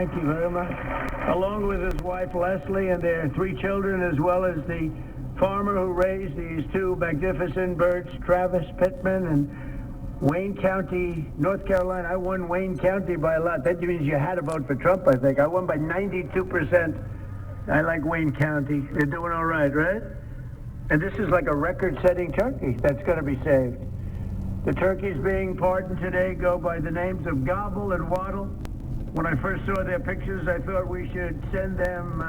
Thank you very much. Along with his wife Leslie and their 3 children, as well as the farmer who raised these 2 magnificent birds, Travis Pittman, and Wayne County, North Carolina. I won Wayne County by a lot. That means you had to vote for Trump, I think. I won by 92%. I like Wayne County. They're doing all right, right? And this is like a record-setting turkey that's going to be saved. The turkeys being pardoned today go by the names of Gobble and Waddle. When I first saw their pictures, I thought we should send them,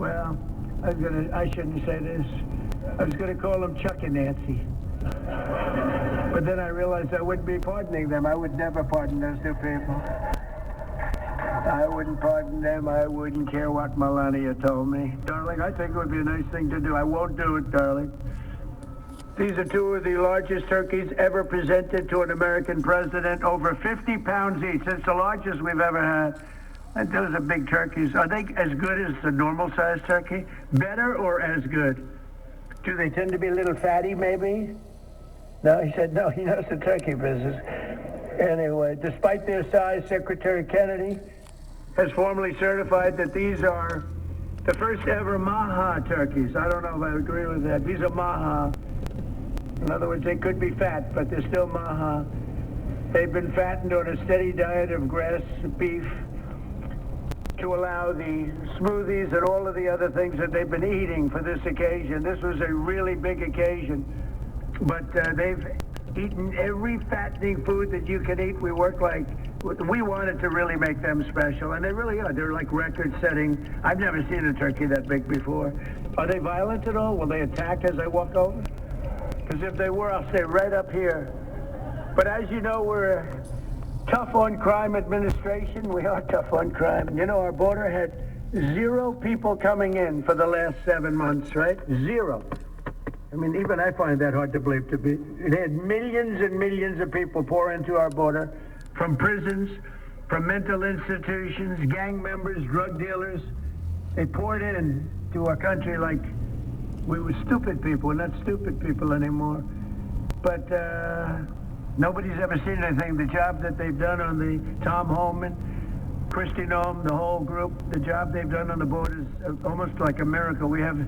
I shouldn't say this. I was going to call them Chuck and Nancy. But then I realized I wouldn't be pardoning them. I would never pardon those 2 people. I wouldn't pardon them. I wouldn't care what Melania told me. Darling, I think it would be a nice thing to do. I won't do it, darling. These are 2 of the largest turkeys ever presented to an American president, over 50 pounds each. It's the largest we've ever had. And those are big turkeys. Are they as good as the normal-sized turkey? Better or as good? Do they tend to be a little fatty, maybe? No, he said no. He knows the turkey business. Anyway, despite their size, Secretary Kennedy has formally certified that these are the first ever Maha turkeys. I don't know if I agree with that. These are Maha. In other words, they could be fat, but they're still Maha. They've been fattened on a steady diet of grass, beef, to allow the smoothies and all of the other things that they've been eating for this occasion. This was a really big occasion, but they've eaten every fattening food that you can eat. We wanted to really make them special, and they really are. They're like record-setting. I've never seen a turkey that big before. Are they violent at all? Will they attack as I walk over? Because if they were, I'll stay right up here. But as you know, we're a tough-on-crime administration. We are tough on crime. You know, our border had 0 people coming in for the last 7 months, right? 0. I mean, even I find that hard to believe to be. It had millions and millions of people pour into our border from prisons, from mental institutions, gang members, drug dealers. They poured in to our country like we were stupid people. We're not stupid people anymore. But nobody's ever seen anything. The job that they've done on the Tom Homan, Kristi Noem, the whole group, the job they've done on the border is almost like a miracle. We have,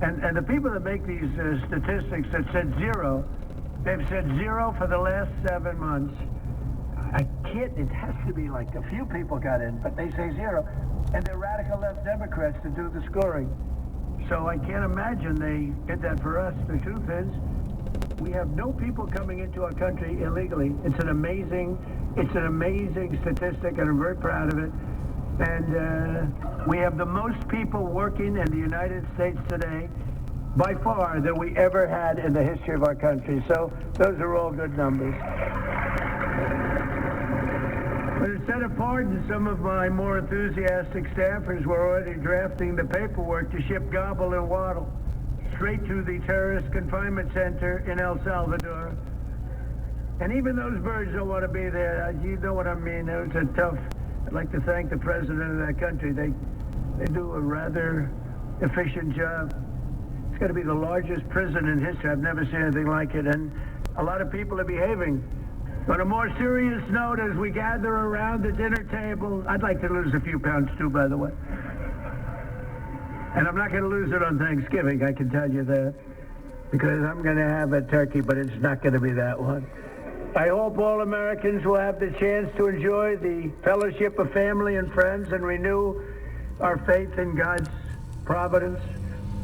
and the people that make these statistics that said 0, they've said 0 for the last 7 months. I can't, it has to be like a few people got in, but they say 0. And they're radical left Democrats to do the scoring. So I can't imagine they did that for us. The truth is, we have no people coming into our country illegally. It's an amazing statistic, and I'm very proud of it. And we have the most people working in the United States today, by far, than we ever had in the history of our country. So those are all good numbers. But instead of pardon, some of my more enthusiastic staffers were already drafting the paperwork to ship Gobble and Waddle straight to the terrorist confinement center in El Salvador. And even those birds don't want to be there. You know what I mean. It was a tough. I'd like to thank the president of that country. They do a rather efficient job. It's going to be the largest prison in history. I've never seen anything like it. And a lot of people are behaving. On a more serious note, as we gather around the dinner table, I'd like to lose a few pounds too, by the way. And I'm not going to lose it on Thanksgiving, I can tell you that. Because I'm going to have a turkey, but it's not going to be that one. I hope all Americans will have the chance to enjoy the fellowship of family and friends and renew our faith in God's providence.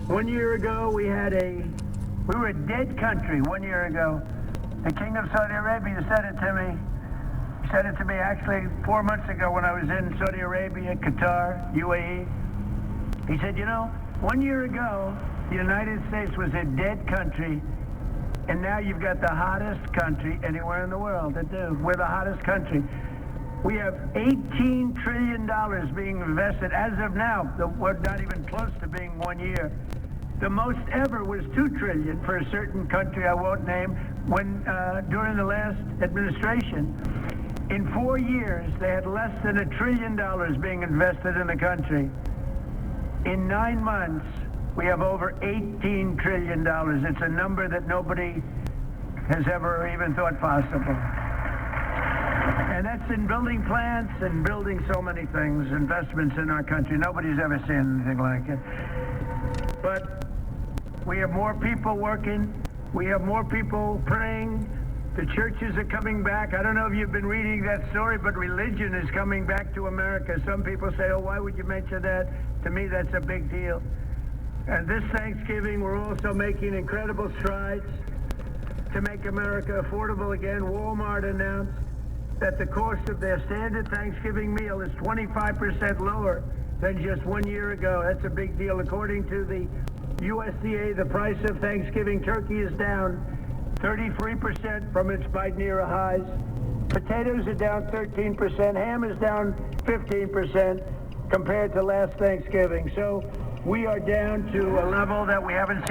1 year ago, we were a dead country 1 year ago. The King of Saudi Arabia said it to me. He said it to me actually 4 months ago when I was in Saudi Arabia, Qatar, UAE. He said, you know, 1 year ago, the United States was a dead country, and now you've got the hottest country anywhere in the world to do. We're the hottest country. We have $18 trillion being invested as of now. We're not even close to being 1 year. The most ever was $2 trillion for a certain country I won't name when during the last administration. In 4 years, they had less than $1 trillion being invested in the country. In 9 months, we have over $18 trillion. It's a number that nobody has ever even thought possible. And that's in building plants and building so many things, investments in our country. Nobody's ever seen anything like it. But we have more people working. We have more people praying. The churches are coming back. I don't know if you've been reading that story, but religion is coming back to America. Some people say, oh, why would you mention that? To me, that's a big deal. And this Thanksgiving, we're also making incredible strides to make America affordable again. Walmart announced that the cost of their standard Thanksgiving meal is 25% lower than just 1 year ago. That's a big deal. According to the USDA, the price of Thanksgiving turkey is down 33% from its Biden-era highs. Potatoes are down 13%. Ham is down 15% compared to last Thanksgiving. So we are down to a level that we haven't seen.